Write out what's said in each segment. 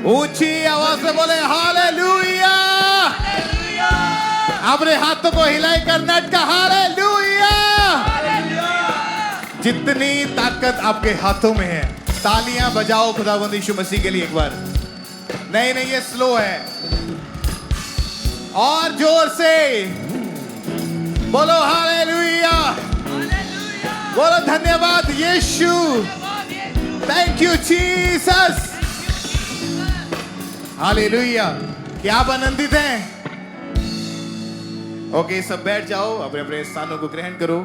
ऊंची आवाज से बोले हालेलुया। अपने हाथों को हिलाई कर्नाटक का हालेलुया। जितनी ताकत आपके हाथों में है, तालियां बजाओ खुदावंद यीशु मसीह के लिए एक बार। नहीं नहीं, ये स्लो है। और जोर से बोलो हालेलुया। बोलो धन्यवाद यीशु। Thank you Jesus. हालेलुया। क्या आप आनंदित हैं? ओके, सब बैठ जाओ, अपने अपने स्थानों को ग्रहण करो।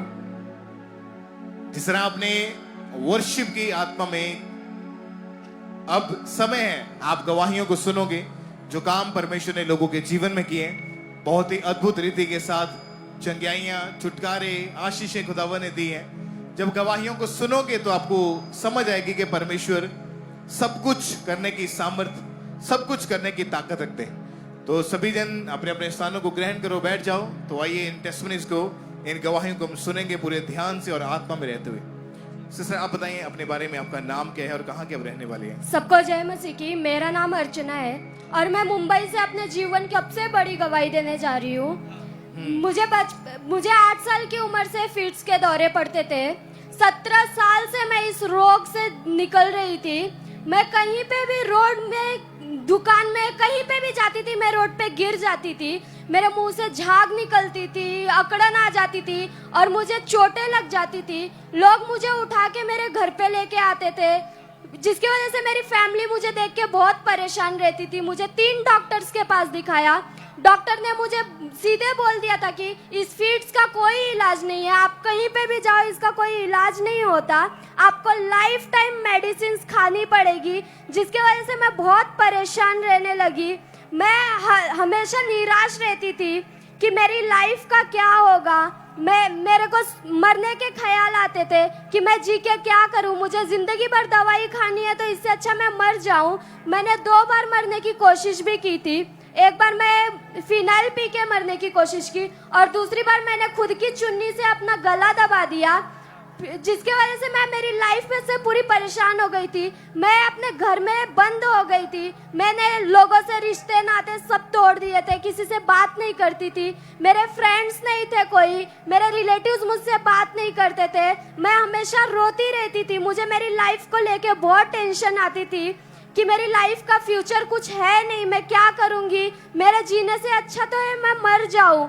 जिस तरह आपने वर्शिप की आत्मा में, अब समय है आप गवाहियों को सुनोगे जो काम परमेश्वर ने लोगों के जीवन में किए, बहुत ही अद्भुत रीति के साथ चंगियाइयां, छुटकारे, आशीषें खुदावन ने दी हैं। जब गवाहियों को सुनोगे तो आपको समझ आएगी कि परमेश्वर सब कुछ करने की सामर्थ्य, सब कुछ करने की ताकत रखते हैं। तो सभी जन अपने अपने स्थानों को ग्रहण करो, बैठ जाओ। तो आइए इन टेस्टिमनीज को, इन गवाहियों को हम सुनेंगे पूरे ध्यान से और आत्मा में रहते हुए। सिस्टर, आप बताइए अपने बारे में, आपका नाम क्या है और कहाँ के आप रहने वाले हैं? सबको जय मसीह की। मेरा नाम अर्चना है और मैं मुंबई से अपने जीवन की सबसे बड़ी गवाही देने जा रही हूँ। मुझे 8 साल की उम्र से फिट्स के दौरे पड़ते थे। 17 साल से मैं इस रोग से निकल रही थी। मैं कहीं पे भी रोड में, दुकान में, कहीं पे भी जाती थी, मैं रोड पे गिर जाती थी। मेरे मुंह से झाग निकलती थी, अकड़न आ जाती थी और मुझे चोटें लग जाती थी। लोग मुझे उठा के मेरे घर पे लेके आते थे, जिसकी वजह से मेरी फैमिली मुझे देख के बहुत परेशान रहती थी। मुझे 3 डॉक्टर्स के पास दिखाया। डॉक्टर ने मुझे सीधे बोल दिया था कि इस फिट्स का कोई इलाज नहीं है, आप कहीं पे भी जाओ, इसका कोई इलाज नहीं होता, आपको लाइफ टाइम मेडिसिन खानी पड़ेगी। जिसकी वजह से मैं बहुत परेशान रहने लगी। मैं हमेशा निराश रहती थी कि मेरी लाइफ का क्या होगा। मेरे को मरने के ख्याल आते थे कि मैं जी के क्या करूं, मुझे जिंदगी भर दवाई खानी है, तो इससे अच्छा मैं मर जाऊं। मैंने 2 बार मरने की कोशिश भी की थी। एक बार मैं फिनाइल पी के मरने की कोशिश की और दूसरी बार मैंने खुद की चुन्नी से अपना गला दबा दिया, जिसके वजह से मैं मेरी लाइफ में से पूरी परेशान हो गई थी। मैं अपने घर में बंद हो गई थी। मैंने लोगों से रिश्ते नाते सब तोड़ दिए थे, किसी से बात नहीं करती थी। मेरे फ्रेंड्स नहीं थे कोई, मेरे रिलेटिव्स मुझसे बात नहीं करते थे। मैं हमेशा रोती रहती थी। मुझे मेरी लाइफ को लेके बहुत टेंशन आती थी कि मेरी लाइफ का फ्यूचर कुछ है नहीं, मैं क्या करूंगी। मेरे जीने से अच्छा तो है मैं मर जाऊं।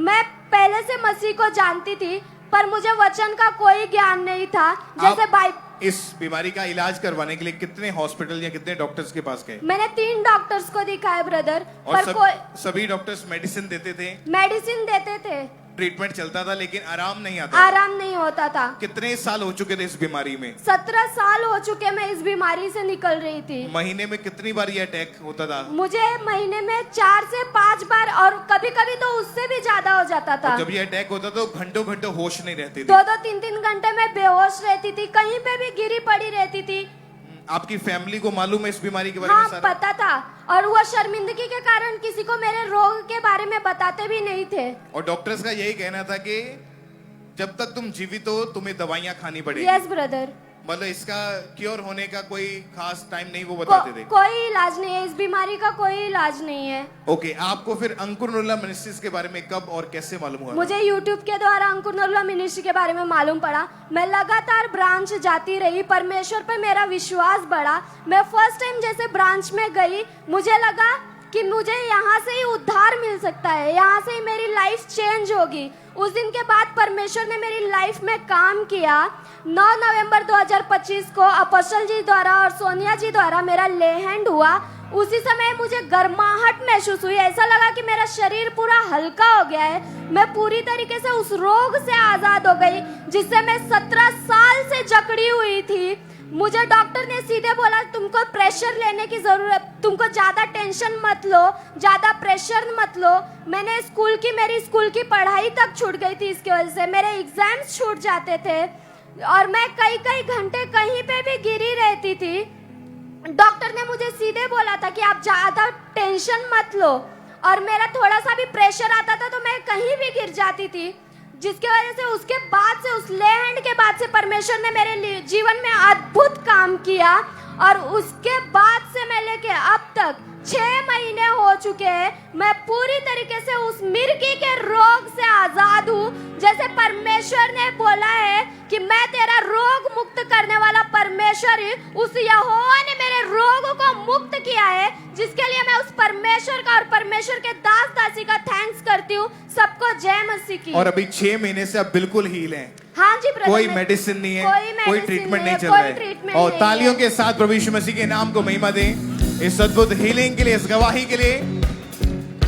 मैं पहले से मसीह को जानती थी, पर मुझे वचन का कोई ज्ञान नहीं था। जैसे इस बीमारी का इलाज करवाने के लिए कितने हॉस्पिटल या कितने डॉक्टर्स के पास गए? मैंने 3 डॉक्टर्स को दिखाया ब्रदर, और सभी डॉक्टर्स मेडिसिन देते थे? मेडिसिन देते थे, ट्रीटमेंट चलता था, लेकिन आराम नहीं आता। आराम नहीं होता था। कितने साल हो चुके थे इस बीमारी में? 17 साल हो चुके मैं इस बीमारी से निकल रही थी। महीने में कितनी बार ये अटैक होता था? मुझे महीने में 4 से 5 बार और कभी कभी तो उससे भी ज्यादा हो जाता था। जब ये अटैक होता तो घंटों घंटों होश नहीं रहती थी। 2-2, 3-3 घंटे में बेहोश रहती थी, कहीं पे भी गिरी पड़ी रहती थी। आपकी फैमिली को मालूम है इस बीमारी के बारे में? हाँ, पता था। और वो शर्मिंदगी के कारण किसी को मेरे रोग के बारे में बताते भी नहीं थे। और डॉक्टर्स का यही कहना था कि जब तक तुम जीवित हो तुम्हें दवाइयां खानी पड़ेगी। Yes brother. मतलब इसका क्योर होने का कोई खास टाइम नहीं वो बताते थे? कोई इलाज नहीं है, इस बीमारी का कोई इलाज नहीं है। ओके, आपको फिर अंकुर नरुला मिनिस्ट्रीज के बारे में कब और कैसे मालूम हुआ? मुझे YouTube के द्वारा अंकुर नरुला मिनिस्ट्री के बारे में मालूम पड़ा। मैं लगातार ब्रांच जाती रही, परमेश्वर पे मेरा विश्वास बढ़ा। मैं फर्स्ट टाइम जैसे ब्रांच में गई, मुझे लगा कि मुझे यहाँ से ही उद्धार मिल सकता है, यहाँ से ही मेरी लाइफ चेंज होगी। उस दिन के बाद परमेश्वर ने मेरी लाइफ में काम किया। 9 नवंबर 2025 को अपोस्टल जी द्वारा और सोनिया जी द्वारा मेरा ले हैंड हुआ। उसी समय मुझे गर्माहट महसूस हुई, ऐसा लगा कि मेरा शरीर पूरा हल्का हो गया है। मैं पूरी तरीके से उस रोग से आजाद हो गई जिससे मैं 17 साल से जकड़ी हुई थी। मुझे डॉक्टर ने सीधे बोला तुमको प्रेशर लेने की जरूरत, तुमको ज्यादा टेंशन मत लो, ज्यादा प्रेशर मत लो। मेरी स्कूल की पढ़ाई तक छूट गई थी, इसकी वजह से मेरे एग्जाम्स छूट जाते थे और मैं कई घंटे कहीं पे भी गिरी रहती थी। डॉक्टर ने मुझे सीधे बोला था कि आप ज्यादा टेंशन मत लो, और मेरा थोड़ा सा भी प्रेशर आता था तो मैं कहीं भी गिर जाती थी, जिसके वजह से उस ले हैंड के बाद से परमेश्वर ने मेरे जीवन में अद्भुत काम किया और उसके बाद से मैं लेके अब तक 6 महीने हो चुके हैं, मैं पूरी तरीके से उस मिर्गी के रोग से आजाद हूँ। जैसे परमेश्वर ने बोला है कि मैं तेरा रोग मुक्त करने वाला परमेश्वर हूँ, उस यहोवा ने मेरे रोग को मुक्त किया है, जिसके लिए मैं उस परमेश्वर का और परमेश्वर के दास दासी का थैंक्स करती हूँ। सबको जय मसीह की। और अभी 6 महीने से आप बिल्कुल हील हैं, हाँ जी ब्रदर, कोई मेडिसिन नहीं है, कोई medicine ट्रीटमेंट नहीं चल कोई रहा है। treatment और नहीं तालियों है। के साथ प्रभु यीशु मसीह के नाम को महिमा दें इस अद्भुत हीलिंग के लिए, इस गवाही के लिए।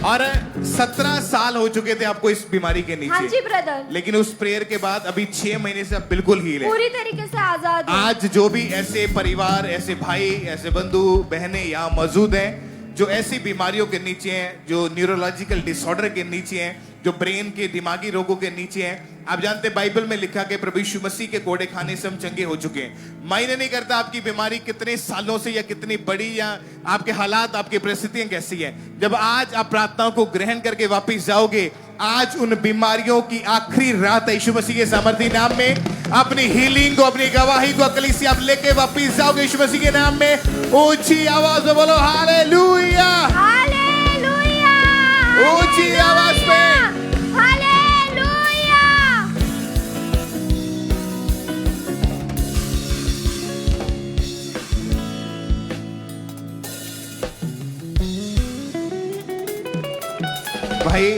और 17 साल हो चुके थे आपको इस बीमारी के हाँ जी नीचे, ब्रदर, लेकिन उस प्रेयर के बाद अभी 6 महीने से आप बिल्कुल हील है। पूरी तरीके से आजाद हूँ। आज जो भी ऐसे परिवार, ऐसे भाई, ऐसे बंधु बहनें यहाँ मौजूद हैं जो ऐसी बीमारियों के नीचे हैं, जो न्यूरोलॉजिकल डिसऑर्डर के नीचे हैं, जो ब्रेन के दिमागी रोगों के नीचे हैं, आप जानते हैं बाइबल में लिखा कि प्रभु यीशु मसीह के कोड़े खाने से हम चंगे हो चुके हैं। मायने नहीं करता आपकी बीमारी कितने सालों से या कितनी बड़ी, या आपके हालात, आपकी परिस्थितियां कैसी है, जब आज आप प्रार्थनाओं को ग्रहण करके वापस जाओगे, आज उन बीमारियों की आखिरी रात यीशु मसीह के सामर्थी नाम में अपनी हीलिंग को, अपनी गवाही को कलीसिया आप लेके वापस जाओगे यीशु मसीह के नाम में। ऊंची आवाज में बोलो हालेलुया, हालेलुया, ऊंची आवाज में। हालेलुया। भाई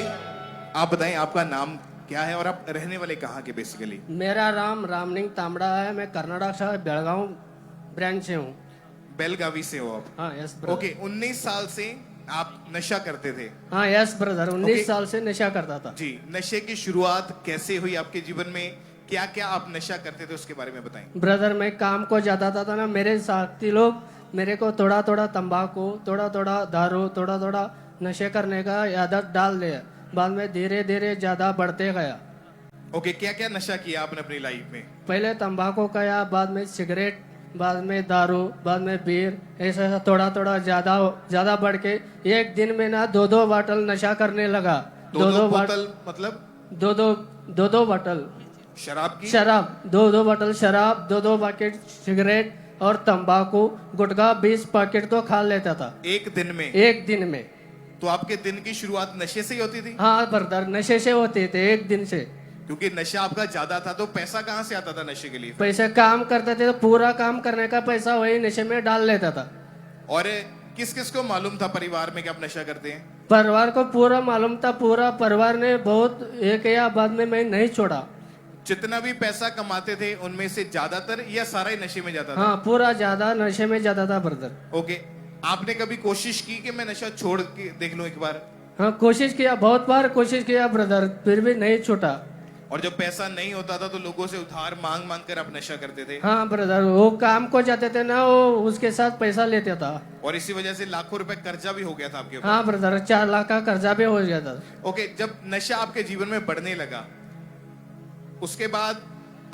आप बताएं आपका नाम क्या है और आप रहने वाले कहाँ के बेसिकली? मेरा नाम रामलिंग तांबड़ा है। मैं कर्नाटक से बेलगांव ब्रांच से हूँ। बेलगावी से हो आप? हाँ यस ब्रदर। ओके, 19 साल से आप नशा करते थे? हाँ यस ब्रदर, 19 Okay. साल से नशा करता था। जी, नशे की शुरुआत कैसे हुई आपके जीवन में? क्या क्या आप नशा करते थे उसके बारे में बताएं। ब्रदर मैं काम को जाता था ना, मेरे साथी लोग मेरे को थोड़ा थोड़ा तंबाकू, थोड़ा थोड़ा दारू, थोड़ा थोड़ा नशे करने का आदत डाल दिया। बाद में धीरे धीरे ज्यादा बढ़ते गया। ओके, क्या क्या नशा किया आपने अपनी लाइफ में? पहले तंबाकू खाया, बाद में सिगरेट, बाद में दारू, बाद में बीयर, ऐसा थोड़ा थोड़ा ज्यादा बढ़ के एक दिन में ना 2-2 बोतल नशा करने लगा। दो बोतल मतलब? 2-2 बोतल शराब की? शराब, 2-2 बोतल शराब, 2-2 पैकेट सिगरेट और तंबाकू, गुटखा 20 पैकेट तो खा लेता था एक दिन में? एक दिन में। तो आपके दिन की शुरुआत नशे से ही होती थी? हाँ ब्रदर, नशे से होते थे एक दिन से। क्योंकि नशा आपका ज्यादा था, तो पैसा कहाँ से आता था नशे के लिए? पैसे काम करते थे तो पूरा काम करने का पैसा वही नशे में डाल लेता था। और किस किस को मालूम था परिवार में कि आप नशा करते हैं? परिवार को पूरा मालूम था, पूरा परिवार ने बहुत एक या बाद में मैं नहीं छोड़ा। जितना भी पैसा कमाते थे उनमें से ज्यादातर या सारा ही नशे में जाता था? हाँ पूरा ज्यादा नशे में जाता था ब्रदर। ओके, आपने कभी कोशिश की कि मैं नशा छोड़ के देख लूं एक बार? हाँ कोशिश किया, बहुत बार कोशिश किया ब्रदर, फिर भी नहीं छूटा। और जब पैसा नहीं होता था तो लोगों से उधार मांग मांग कर आप नशा करते थे? हाँ ब्रदर, वो काम को जाते थे ना, वो उसके साथ पैसा लेते था। और इसी वजह से लाखों रुपए कर्जा भी हो गया था आपके ऊपर? हाँ ब्रदर, 4 लाख का कर्जा भी हो गया था। ओके, जब नशा आपके जीवन में बढ़ने लगा उसके बाद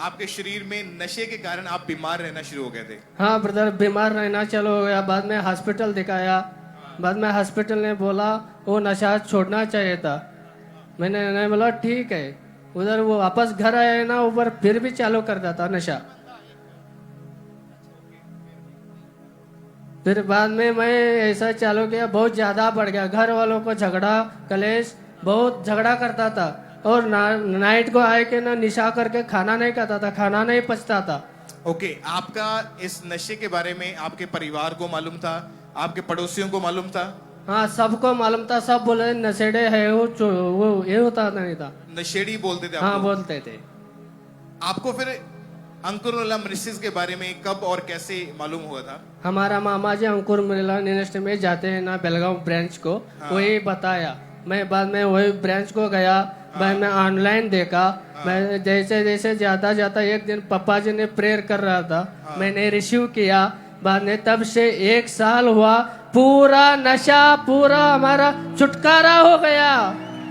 आपके शरीर में नशे के कारण आप बीमार रहना शुरू हो गए थे? हाँ ब्रदर, बीमार रहना चालू हो गया। बाद में हॉस्पिटल दिखाया, बाद में हॉस्पिटल ने बोला वो नशा छोड़ना चाहिए था। मैंने बोला ठीक है। उधर वो वापस घर आए ना, ऊपर फिर भी चालू करता था नशा। फिर बाद में मैं ऐसा चालू किया, बहुत ज्यादा बढ़ गया। घर वालों को झगड़ा कलेश, बहुत झगड़ा करता था। और नाइट को आए के ना निशा करके खाना नहीं खाता था, खाना नहीं पचता था। ओके, आपका इस नशे के बारे में आपके परिवार को मालूम था? आपके पड़ोसियों को मालूम था? हाँ सबको मालूम था, सब बोले नशेड़े है वो ये होता नहीं था। नशेड़ी बोलते थे हाँ आपको? बोलते थे। आपको फिर अंकुर मिनिस्ट्रीज के बारे में कब और कैसे मालूम हुआ था? हमारा मामा जी अंकुर मिला मिनिस्ट्री में जाते हैं ना, बेलगांव ब्रांच को, वही बताया। मैं बाद में वही ब्रांच को गया, मैं ऑनलाइन देखा। मैं जैसे जैसे जाता एक दिन पापा जी ने प्रेयर कर रहा था, मैंने रिसीव किया। बाद में तब से 1 साल हुआ, पूरा नशा पूरा हमारा छुटकारा हो गया।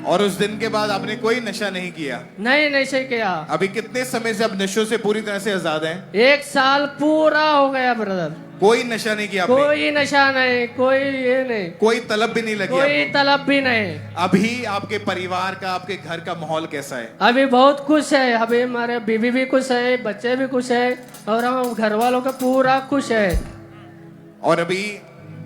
और उस दिन के बाद आपने कोई नशा नहीं किया? नहीं नशे किया। अभी कितने समय से आप नशों से पूरी तरह से आजाद हैं? 1 साल पूरा हो गया ब्रदर। कोई नशा नहीं किया आपने? कोई नशा नहीं, कोई ये नहीं, कोई तलब भी नहीं लगी कोई आपको? तलब भी नहीं। अभी आपके परिवार का, आपके घर का माहौल कैसा है? अभी बहुत खुश है। अभी हमारे बीवी भी खुश है, बच्चे भी खुश है, और हम घर वालों का पूरा खुश है। और अभी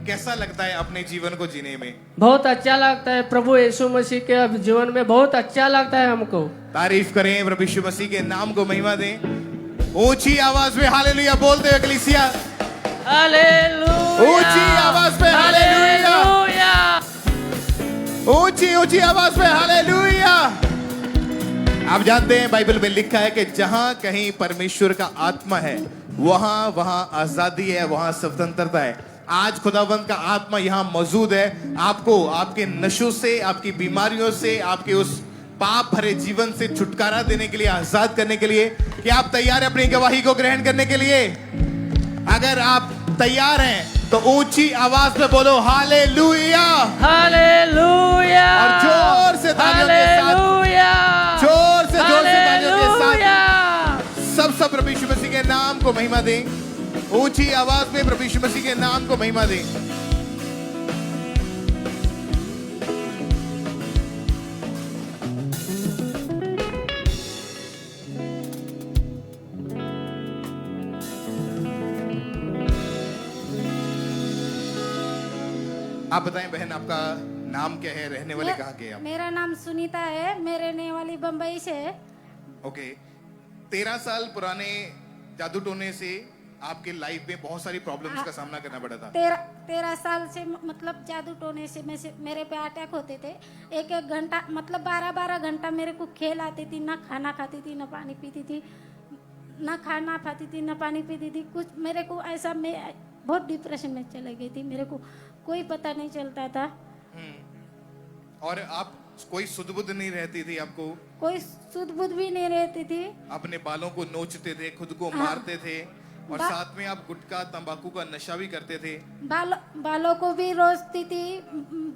कैसा लगता है अपने जीवन को जीने में? बहुत अच्छा लगता है प्रभु यीशु मसीह के अब जीवन में, बहुत अच्छा लगता है हमको। तारीफ करें प्रभु यीशु मसीह के नाम को महिमा दें। ऊंची आवाज में हालेलुया बोलते हुए कलीसिया, हालेलुया, ऊंची आवाज में हालेलुया, हालेलुया, ऊंची ऊंची आवाज में हालेलुया। आप जानते हैं बाइबल में लिखा है कि जहां कहीं परमेश्वर का आत्मा है वहां वहां आजादी है, वहां स्वतंत्रता है। आज खुदावंद का आत्मा यहां मौजूद है, आपको आपके नशों से, आपकी बीमारियों से, आपके उस पाप भरे जीवन से छुटकारा देने के लिए, आजाद करने के लिए। क्या आप तैयार हैं अपनी गवाही को ग्रहण करने के लिए? अगर आप तैयार हैं तो ऊंची आवाज में बोलो हालेलुया, हालेलुया, और जोर से तालियों के साथ, हालेलुया, जोर से तालियों के साथ हालेलुया। सब प्रभु यीशु मसीह के नाम को महिमा दें। ऊंची आवाज में प्रभु यीशु मसीह के नाम को महिमा दें। आप बताएं बहन, आपका नाम क्या है, रहने वाले कहाँ के हैं आप? मेरा नाम सुनीता है, मैं रहने वाली बम्बई से है। ओके, 13 साल पुराने जादू टोने से आपके लाइफ में बहुत सारी प्रॉब्लम्स का सामना करना पड़ा था। 13 साल से मतलब जादू टोने से मेरे पे अटैक होते थे। एक एक घंटा मतलब 12 घंटा मेरे को खेल आती थी, ना खाना खाती थी, ना पानी पीती थी, ना खाना खाती थी, ना पानी पीती थी। कुछ मेरे को ऐसा, मैं बहुत डिप्रेशन में चले गई थी, मेरे को कोई पता नहीं चलता था। और आप कोई सुध बुध नहीं रहती थी, आपको कोई सुध बुध भी नहीं रहती थी। अपने बालों को नोचते थे, खुद को मारते थे, और साथ में आप गुटखा तंबाकू का नशा भी करते थे। बालों को भी रोजती थी,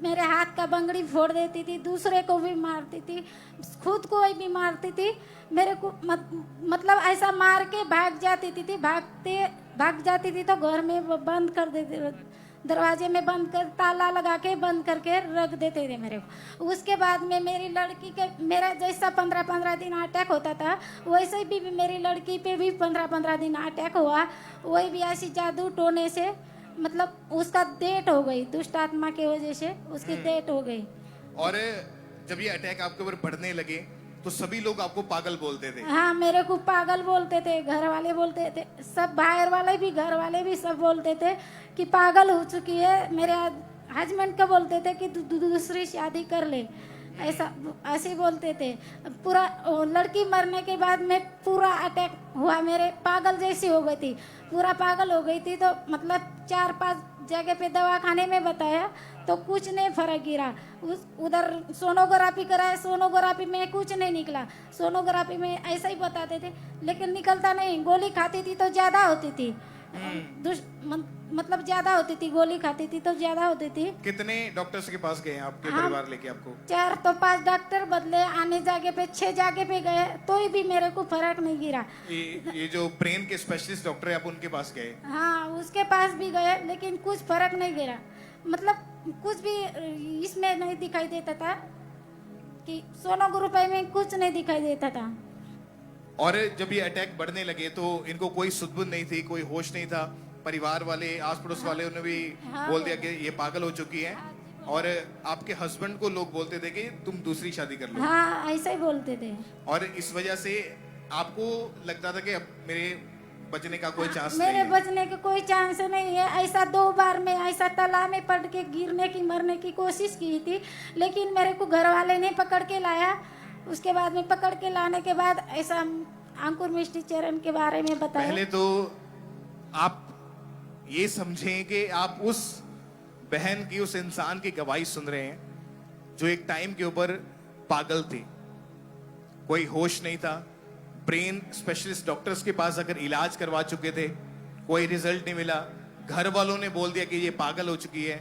मेरे हाथ का बंगड़ी फोड़ देती थी, दूसरे को भी मारती थी, खुद को भी मारती थी। मेरे को मतलब ऐसा मार के भाग जाती थी, भाग जाती थी तो घर में बंद कर देते, दरवाजे में बंद कर ताला लगा के बंद करके रख देते थे मेरे को। उसके बाद में मेरी लड़की के, मेरा जैसा 15 दिन अटैक होता था वैसे भी मेरी लड़की पे भी 15 दिन अटैक हुआ। वही भी ऐसी जादू टोने से मतलब उसका डेट हो गई, दुष्ट आत्मा की वजह से उसकी डेट हो गई। और जब ये अटैक आपके ऊपर बढ़ने लगे तो सभी लोग आपको पागल बोलते थे। हाँ, मेरे को पागल बोलते थे, घर वाले बोलते थे, सब बाहर वाले भी, घर वाले भी सब बोलते थे कि पागल हो चुकी है। मेरे हस्बैंड को बोलते थे कि दूसरी शादी कर ले, ऐसे बोलते थे। पूरा लड़की मरने के बाद में पूरा अटैक हुआ, मेरे पागल जैसी हो गई थी, पूरा पागल हो गई थी। तो मतलब 4-5 जगह पे दवाखाने में बताया तो कुछ नहीं फर्क गिरा। उधर सोनोग्राफी कराया, सोनोग्राफी में कुछ नहीं निकला। सोनोग्राफी में ऐसा ही बताते थे लेकिन निकलता नहीं। गोली खाती थी तो ज्यादा होती थी, मतलब ज्यादा होती थी, गोली खाती थी तो ज्यादा होती थी। कितने डॉक्टर्स के पास गए आपके हाँ, परिवार लेके आपको? 4 तो 5 डॉक्टर बदले, आने जगह पे 6 जगह पे गए तो भी मेरे को फर्क नहीं गिरा। ये जो ब्रेन के स्पेशलिस्ट डॉक्टर है आप उनके पास गए? हाँ, उसके पास भी गए लेकिन कुछ फर्क नहीं गिरा। मतलब कुछ भी इसमें नहीं दिखाई देता था कि सोनोग्राफी में कुछ नहीं दिखाई देता था। और जब ये अटैक बढ़ने लगे तो इनको कोई सुध-बुध नहीं थी, कोई होश नहीं था। परिवार वाले, आस पड़ोस वाले उन्हें भी बोल दिया कि ये पागल हो चुकी है। और आपके हस्बैंड को लोग बोलते थे कि तुम दूसरी शादी कर लो। हाँ, ऐसा ही बोलते थे। और इस वजह से आपको लगता था कि अब मेरे बचने का कोई चांस मेरे नहीं है। बचने का कोई चांस नहीं है। ऐसा 2 बार में ऐसा तालाब में पड़ के गिरने की, मरने की कोशिश की थी लेकिन मेरे को घर वाले ने पकड़ के लाया। उसके बाद में पकड़ के लाने के बाद ऐसा अंकुर मिष्टी चरण के बारे में बताया। पहले तो आप ये समझें कि आप उस बहन की, उस इंसान की गवाही सुन रहे हैं जो एक टाइम के ऊपर पागल थी, कोई होश नहीं था। ब्रेन स्पेशलिस्ट डॉक्टर्स के पास अगर इलाज करवा चुके थे, कोई रिजल्ट नहीं मिला। घर वालों ने बोल दिया कि ये पागल हो चुकी है।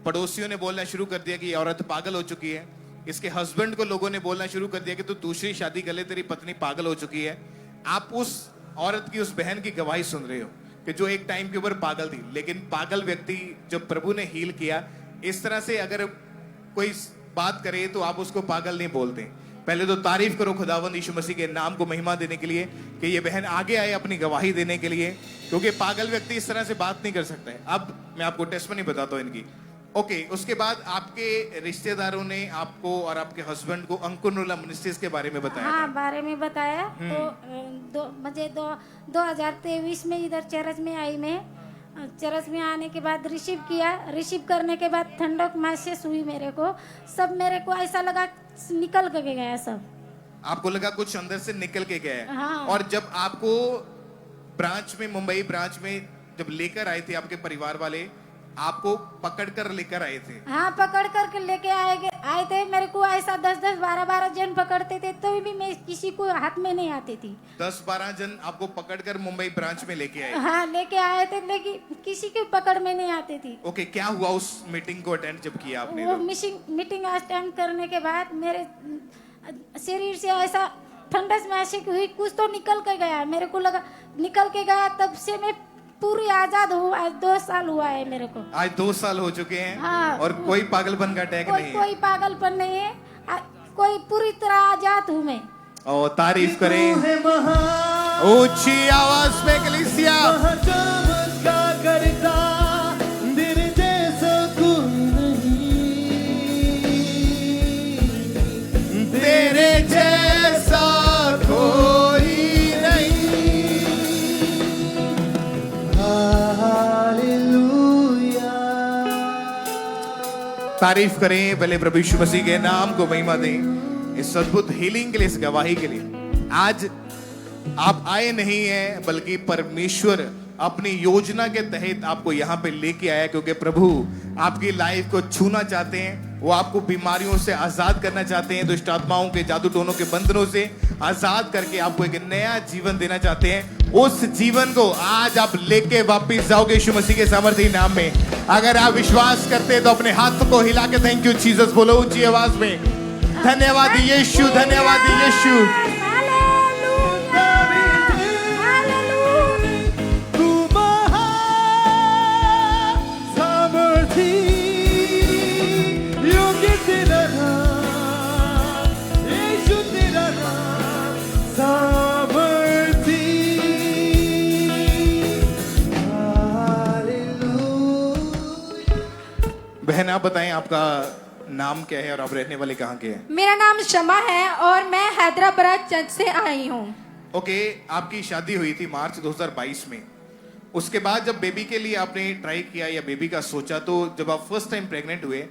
पड़ोसियों ने बोलना शुरू कर दिया कि ये औरत पागल हो चुकी है। इसके हस्बैंड को लोगों ने बोलना शुरू कर दिया कि तू दूसरी शादी कर ले, तेरी पत्नी पागल हो चुकी है। आप उस औरत की, उस बहन की गवाही सुन रहे हो कि जो एक टाइम के ऊपर पागल थी, लेकिन पागल व्यक्ति जब प्रभु ने हील किया, इस तरह से अगर कोई बात करे तो आप उसको पागल नहीं बोलते। पहले तो तारीफ करो खुदावंद यीशु मसीह के नाम को महिमा देने के लिए कि ये बहन आगे आए अपनी गवाही देने के लिए, क्योंकि पागल व्यक्ति इस तरह से बात नहीं कर सकता है। अब मैं आपको टेस्टमनी बताता हूँ इनकी। ओके, उसके बाद आपके रिश्तेदारों ने आपको और आपके हस्बैंड को अंकुरनुल्लाह मिनिस्ट्रीज के बारे में बताया हाँ था। बारे में बताया। तो मुझे 2023 में इधर चर्च में आई मैं। चर्च में आने के बाद रिसीव करने के बाद ठंडक महसूस हुई मेरे को। सब मेरे को ऐसा लगा निकल के गया सब। आपको लगा कुछ अंदर से निकल के गया है। हाँ। और जब आपको ब्रांच में, मुंबई ब्रांच में जब लेकर आए थे आपके परिवार वाले, आपको पकड़ कर लेकर आए थे। हाँ पकड़ कर लेके आए थे। मेरे को ऐसा 10-10, 12-12 जन पकड़ते थे, तो भी मैं किसी को हाथ में नहीं आती थी। 10-12 जन आपको पकड़कर मुंबई ब्रांच में लेके आए। हाँ लेके आए थे, लेकिन किसी की पकड़ में नहीं आती थी। ओके, क्या हुआ उस मीटिंग को अटेंड जब किया आपने? वो मीटिंग अटेंड करने के बाद मेरे शरीर से ऐसा ठंडस महसूस हुई, कुछ तो निकल के गया। मेरे को लगा निकल के गया, तब से मैं पूरी आजाद हूँ। आज 2 साल हुआ है मेरे को। आज 2 साल हो चुके हैं। हाँ। और कोई पागलपन का अटैक नहीं है। कोई पागलपन नहीं है। कोई पूरी तरह आजाद हूँ मैं। और तारीफ करें ऊंची आवाज में कलीसिया। तेरे जैसा कोई तारीफ करें पहले प्रभु यीशु मसीह के नाम को महिमा दें इस अद्भुत हीलिंग के लिए, इस गवाही के लिए। आज आप आए नहीं हैं, बल्कि परमेश्वर अपनी योजना के तहत आपको यहाँ पे लेके आया, क्योंकि प्रभु आपकी लाइफ को छूना चाहते हैं। वो आपको बीमारियों से आजाद करना चाहते हैं, दुष्ट आत्माओं के, जादू टोनों के बंधनों से आजाद करके आपको एक नया जीवन देना चाहते हैं। उस जीवन को आज आप लेके वापस जाओगे यीशु मसीह के सामर्थी नाम में। अगर आप विश्वास करते हैं तो अपने हाथ को हिला के थैंक यू जीसस बोलो ऊंची आवाज में। धन्यवाद यीशु, धन्यवाद यीशु। बहन आप बताएं आपका नाम क्या है और आप रहने वाले कहाँ के हैं? मेरा नाम शमा है और मैं हैदराबाद चर्च से आई हूँ। ओके, आपकी शादी हुई थी मार्च 2022 में। उसके बाद जब बेबी के लिए आपने ट्राई किया या बेबी का सोचा, तो जब आप फर्स्ट टाइम प्रेग्नेंट हुए,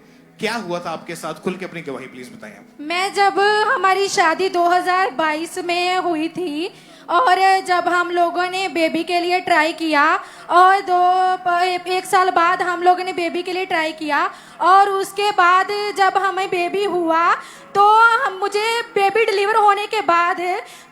क्या हुआ था आपके साथ? खुल के अपनी गवाही प्लीज बताएं आप। मैं जब हमारी शादी 2022 में हुई थी और जब हम लोगों ने बेबी के लिए ट्राई किया और 1 साल बाद हम लोगों ने बेबी के लिए ट्राई किया और उसके बाद जब हमें बेबी हुआ तो मुझे बेबी डिलीवर होने के बाद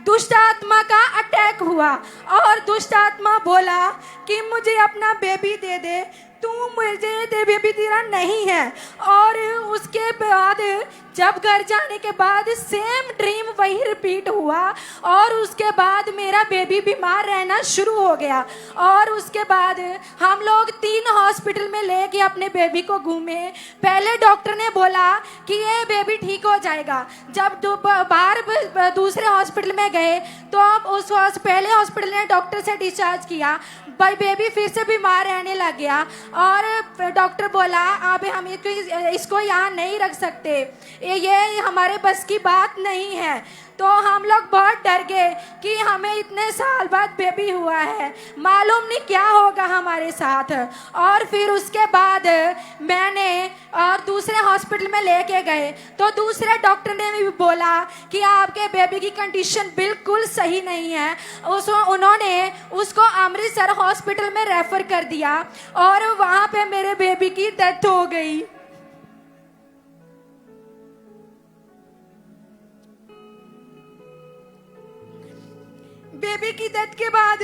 दुष्ट आत्मा का अटैक हुआ और दुष्ट आत्मा बोला कि मुझे अपना बेबी दे दे, तू मुझे दे, बेबी तेरा नहीं है। और उसके बाद जब घर जाने के बाद सेम ड्रीम वही रिपीट हुआ और उसके बाद मेरा बेबी बीमार रहना शुरू हो गया और उसके बाद हम लोग 3 हॉस्पिटल में लेके अपने बेबी को घूमे। पहले डॉक्टर ने बोला कि ये बेबी ठीक हो जाएगा। जब बार दूसरे हॉस्पिटल में गए तो अब उस पहले हॉस्पिटल ने डॉक्टर से डिस्चार्ज किया, बेबी फिर से बीमार रहने लग गया और डॉक्टर बोला अब हम इसको यहाँ नहीं रख सकते, ये हमारे बस की बात नहीं है। तो हम लोग बहुत डर गए कि हमें इतने साल बाद बेबी हुआ है, मालूम नहीं क्या होगा हमारे साथ। और फिर उसके बाद मैंने और दूसरे हॉस्पिटल में लेके गए तो दूसरे डॉक्टर ने भी बोला कि आपके बेबी की कंडीशन बिल्कुल सही नहीं है। उन्होंने उसको अमृतसर हॉस्पिटल में रेफर कर दिया और वहाँ पे मेरे बेबी की डेथ हो गई। बेबी की डेथ के बाद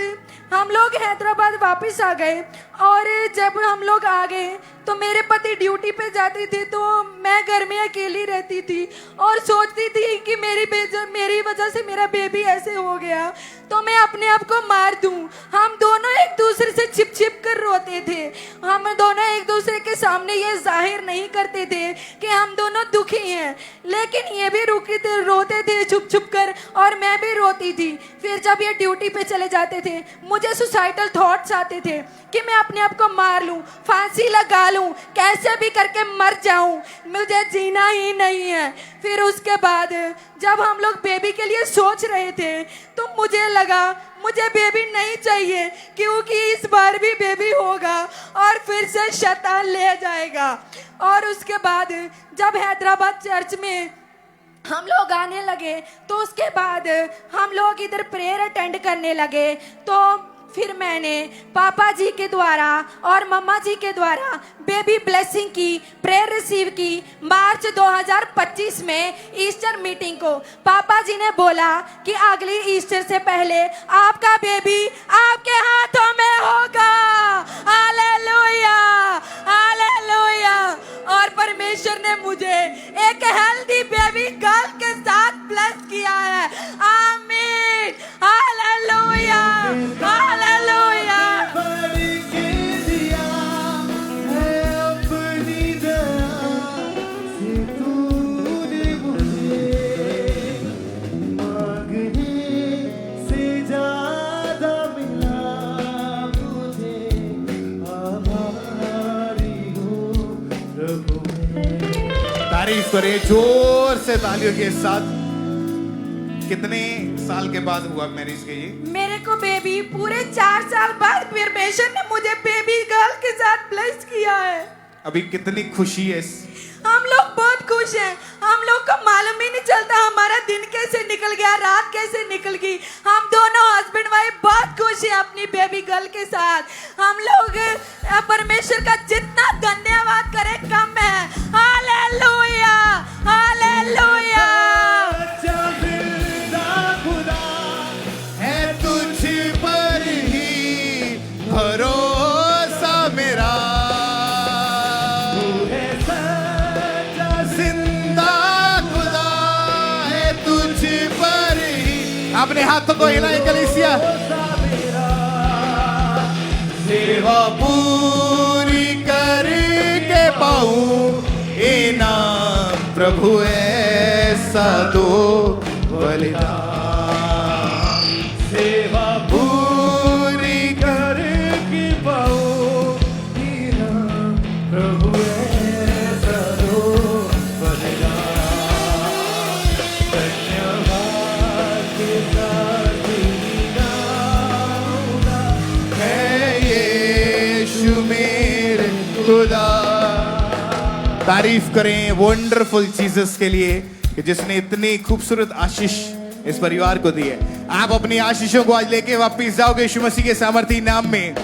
हम लोग हैदराबाद वापस आ गए और जब हम लोग आ गए तो मेरे पति ड्यूटी पे जाते थे, तो मैं घर में अकेली रहती थी और सोचती थी कि मेरी वजह से मेरा बेबी ऐसे हो गया तो मैं अपने आप को मार दूं। हम दोनों एक दूसरे से छिप छिप कर रोते थे। हम दोनों एक दूसरे के सामने ये जाहिर नहीं करते थे कि हम दोनों दुखी हैं, लेकिन ये भी रोते थे छुप छुप कर और मैं भी रोती थी। फिर जब ये ड्यूटी पे चले जाते थे मुझे सुसाइडल थॉट्स आते थे कि मैं अपने आप को मार लूं, फांसी लगा लूं, कैसे भी करके मर जाऊं, मुझे जीना ही नहीं है। फिर उसके बाद जब हम लोग बेबी के लिए सोच रहे थे तो मुझे लगा मुझे बेबी नहीं चाहिए, क्योंकि इस बार भी बेबी होगा और फिर से शैतान ले जाएगा। और उसके बाद जब हैदराबाद चर्च में हम लोग आने लगे तो उसके बाद हम लोग इधर प्रेयर अटेंड करने लगे, तो फिर मैंने पापा जी के द्वारा और मम्मा जी के द्वारा बेबी ब्लेसिंग की प्रेयर रिसीव की। मार्च 2025 में ईस्टर मीटिंग को पापा जी ने बोला कि अगली ईस्टर से पहले आपका बेबी आपके हाथों में होगा। Hallelujah, hallelujah. और परमेश्वर ने मुझे एक हेल्दी बेबी गर्ल के साथ ब्लेस किया है। आमीन, हालेलुया, हालेलुया। तारीफ करें जोर से तालियों के साथ। कितने साल के बाद हुआ मैरिज के ये? मेरे को बेबी पूरे 4 साल बाद परमेश्वर ने मुझे बेबी गर्ल के साथ ब्लेस किया है। अभी कितनी खुशी है? हम लोग बहुत खुश हैं। हम लोग को मालूम ही नहीं चलता हमारा दिन कैसे निकल गया, रात कैसे निकल गई। हम दोनों हस्बैंड वाइफ बहुत खुश हैं अपनी बेबी गर्ल के साथ। हम लोग परमेश्वर का जितना धन्यवाद करें कम है। Hallelujah, hallelujah. है तुझ पर ही भरोसा मेरा, जिंदा खुदा है तुझ पर ही। अपने हाथों को हिलाएं कलीसिया। सेवा पूरी करके पाऊं इनाम प्रभु ऐसा दो बलिदान। सेवा पूरी करके पाऊं इनाम प्रभु ऐसा दो बलिदान। धन्यवाद के साथ गाऊंगा है यीशु मेरे खुदा। तारीफ करें वंडरफुल जीसस के लिए कि जिसने इतनी खूबसूरत आशीष इस परिवार को दी है। आप अपनी आशीषों को आज लेके वापिस जाओगे यीशु मसीह के सामर्थी नाम में।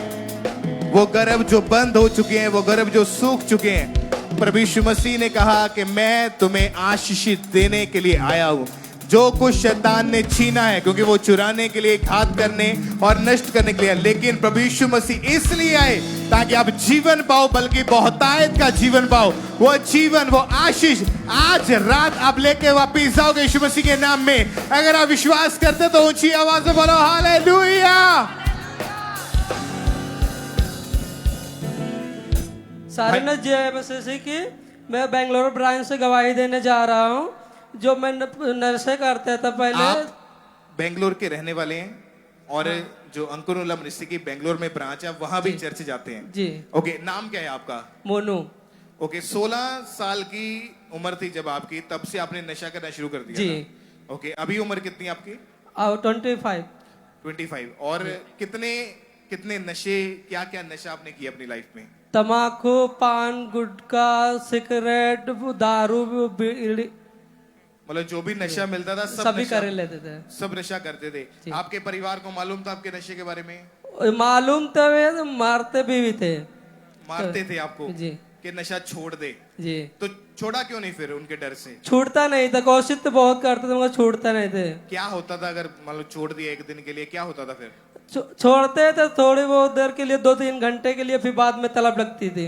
वो गर्भ जो बंद हो चुके हैं, वो गर्भ जो सूख चुके हैं, प्रभु यीशु मसीह ने कहा कि मैं तुम्हें आशीषित देने के लिए आया हूं। जो कुछ शैतान ने छीना है, क्योंकि वो चुराने के लिए, घात करने और नष्ट करने के लिए, लेकिन प्रभु यीशु मसीह इसलिए आए ताकि आप जीवन पाओ, बल्कि बहुतायत का जीवन पाओ। वो जीवन, वो आशीष आज रात आप लेके वापिस जाओगे यीशु मसीह के नाम में। अगर आप विश्वास करते तो ऊंची आवाज में बोलो हालेलुया। सारे ने जय मसीह की। मैं बेंगलोर ब्रांच से गवाही देने जा रहा हूँ। जो मैं नशे करते था पहले। आप बेंगलोर के रहने वाले हैं और जो अंकुरुल्लाह मिनिस्ट्री की बेंगलोर में ब्रांच है, वहां भी चर्च जाते हैं जी। ओके, नाम क्या है आपका? मोनू। ओके, 16 साल की उम्र थी जब आपकी, तब से आपने नशा करना शुरू कर दिया जी था। ओके, अभी उम्र कितनी आपकी? 25। 25। और कितने कितने नशे, क्या क्या नशा आपने किया अपनी लाइफ में? तम्बाकू, पान, गुटखा, सिगरेट, दारू, बीड़ी, मतलब जो भी नशा मिलता था सभी नशा, कर लेते थे। सब नशा करते थे। आपके परिवार को मालूम था आपके नशे के बारे में? मालूम तो वे मारते भी थे। मारते थे आपको जी कि नशा छोड़ दे, जी। तो छोड़ा क्यों नहीं फिर उनके डर से? छूटता नहीं था, कोशिश तो बहुत करते थे मगर छूटता नहीं थे। क्या होता था अगर मान लो छोड़ दिया एक दिन के लिए, क्या होता था फिर? छोड़ते थे थोड़ी बहुत देर के लिए, 2-3 घंटे के लिए, फिर बाद में तलब लगती थी,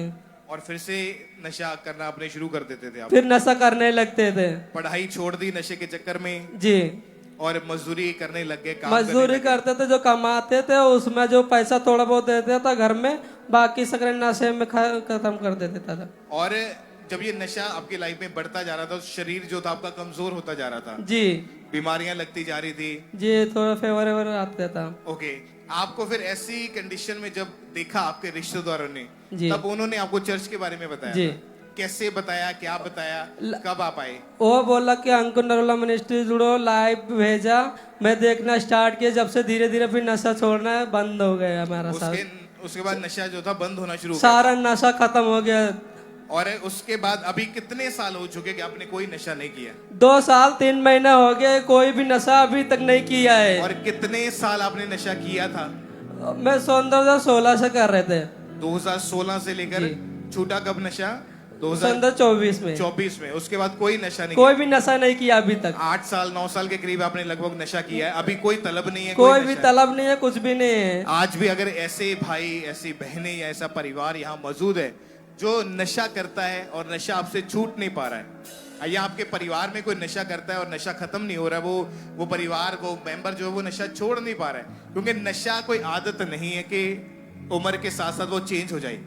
और फिर से नशा करना अपने शुरू कर देते थे आप। फिर नशा करने लगते थे। पढ़ाई छोड़ दी नशे के चक्कर में, जी, और मजदूरी करने लग गए, काम मजदूरी करने लग करते थे, जो कमाते थे उसमें जो पैसा थोड़ा बहुत देते था घर में, बाकी सगरे नशे में खत्म कर देते था। गए। और जब ये नशा आपकी लाइफ में बढ़ता जा रहा था, शरीर जो था आपका कमजोर होता जा रहा था, जी बीमारियां लगती जा रही थी। जी, थोड़ा फेवर वेवर आता था। ओके, आपको फिर ऐसी कंडीशन में जब देखा आपके रिश्तेदारों ने, जी। तब उन्होंने आपको चर्च के बारे में बताया? जी। कैसे बताया, क्या बताया, कब आप आए? वो बोला कि अंकुर नरोला मिनिस्ट्री जुड़ो, लाइव भेजा, मैं देखना स्टार्ट किया, जब से धीरे धीरे फिर नशा छोड़ना बंद हो गया हमारा उसके बाद नशा जो था बंद होना शुरू हो गया। सारा नशा खत्म हो गया। और उसके बाद अभी कितने साल हो चुके कि आपने कोई नशा नहीं किया? 2 साल 3 महीने हो गए, कोई भी नशा अभी तक नहीं किया है। और कितने साल आपने नशा किया था? मैं 2016 से कर रहे थे। 2016 से लेकर छूटा कब नशा? 2024 में। 24 में। उसके बाद कोई नशा नहीं कोई भी नशा नहीं किया अभी तक। 8 साल 9 साल के करीब आपने लगभग नशा किया है, अभी कोई तलब नहीं है, कोई भी नशा तलब नहीं है, कुछ भी नहीं है। आज भी अगर ऐसे भाई, ऐसी बहनें या ऐसा परिवार यहाँ मौजूद है जो नशा करता है और नशा आपसे छूट नहीं पा रहा है, या आपके परिवार में कोई नशा करता है और नशा खत्म नहीं हो रहा है, वो परिवार, वो मेंबर जो है वो नशा छोड़ नहीं पा रहा है, क्योंकि नशा कोई आदत नहीं है कि उम्र के साथ साथ वो चेंज हो जाए।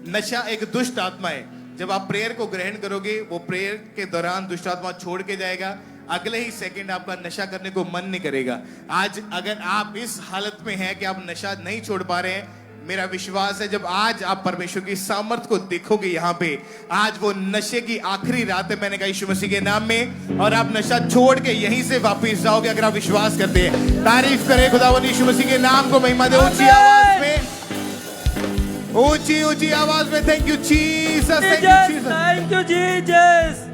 नशा एक दुष्ट आत्मा है। जब आप प्रेयर को ग्रहण करोगे, वो प्रेयर के दौरान दुष्ट आत्मा छोड़ के जाएगा, अगले ही सेकंड आपका नशा करने को मन नहीं करेगा। आज अगर आप इस हालत में हैं कि आप नशा नहीं छोड़ पा रहे हैं, मेरा विश्वास है जब आज आप परमेश्वर की सामर्थ को देखोगे यहाँ पे, आज वो नशे की आखिरी रात है, मैंने कहा यीशु मसीह के नाम में, और आप नशा छोड़ के यहीं से वापस जाओगे अगर आप विश्वास करते हैं। तारीफ करें खुदावंद यीशु मसीह के नाम को, महिमा दे ऊंची आवाज में, ऊंची ऊंची आवाज में। Thank you Jesus, thank you Jesus, thank you Jesus.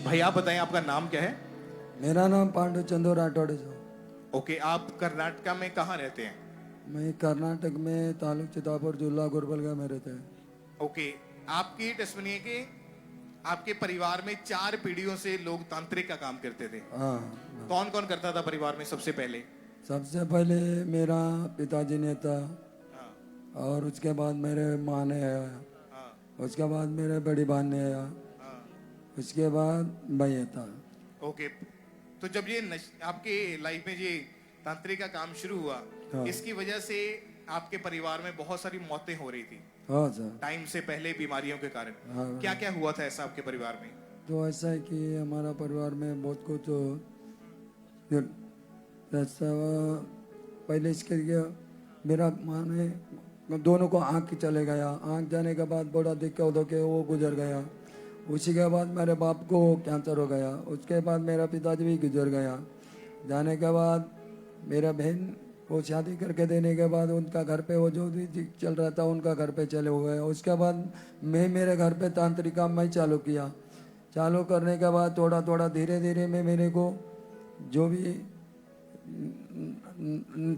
भाई आप बताएं आपका नाम क्या है? मेरा नाम पांडु चंदू राठौड़ है। ओके, आप कर्नाटका में कहाँ रहते हैं? मैं कर्नाटक में तालुक चितापुर जिला गुरबलगा में रहते हैं। ओके, आपकी टेस्टमनी है कि आपके परिवार में 4 पीढ़ियों से लोग तांत्रिक का काम करते थे। हाँ, कौन कौन करता था परिवार में सबसे पहले? सबसे पहले मेरा पिताजी ने था, हाँ, और उसके बाद मेरे माँ ने आया, हाँ, उसके बाद मेरे बड़ी बहन ने आया, हाँ। उसके बाद मैं था। ओके, तो जब ये आपके लाइफ में ये तांत्रिक का काम शुरू हुआ, हाँ। इसकी वजह से आपके परिवार में बहुत सारी मौतें हो रही थी हाँ सर। टाइम से पहले बीमारियों के कारण। हाँ। क्या क्या हुआ था ऐसा आपके परिवार में? तो ऐसा है कि हमारा परिवार में बहुत कुछ ऐसा पहले इसके लिए मेरा माँ ने दोनों को आँख चले गया, आँख जाने के बाद बड़ा दिक्कत हो के वो गुजर गया। उसी के बाद मेरे बाप को कैंसर हो गया, उसके बाद मेरा पिताजी भी गुजर गया। जाने के बाद मेरा बहन वो शादी करके देने के बाद उनका घर पे वो जो भी चल रहा था उनका घर पे चले हुए। उसके बाद मैं मेरे घर पे तांत्रिक काम मैं चालू किया। चालू करने के बाद थोड़ा थोड़ा धीरे धीरे में मेरे को जो भी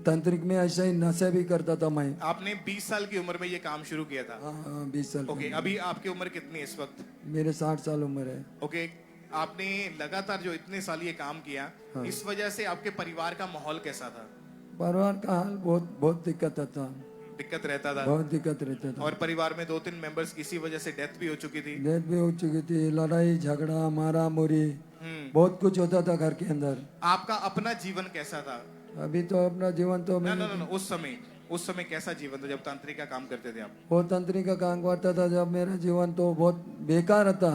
तांत्रिक में ऐसा ही नशे भी करता था मैं। आपने 20 साल की उम्र में ये काम शुरू किया था? हाँ, 20 साल। ओके, अभी आपकी उम्र कितनी है इस वक्त? मेरे 60 साल उम्र है। ओके, आपने लगातार जो इतने साल ये काम किया, हाँ। इस वजह से आपके परिवार का माहौल कैसा था? परिवार का हाल बहुत दिक्कत था, दिक्कत रहता था? बहुत दिक्कत रहता था। और परिवार में 2-3 मेंबर्स किसी वजह से डेथ भी हो चुकी थी? डेथ भी हो चुकी थी, लड़ाई झगड़ा मारा मुरी बहुत कुछ होता था घर के अंदर। आपका अपना जीवन कैसा था? अभी तो अपना जीवन तो ना, उस समय कैसा जीवन था जब तांत्रिक का काम करते थे आप? वो तंत्री का काम करता था जब मेरा जीवन तो बहुत बेकार था।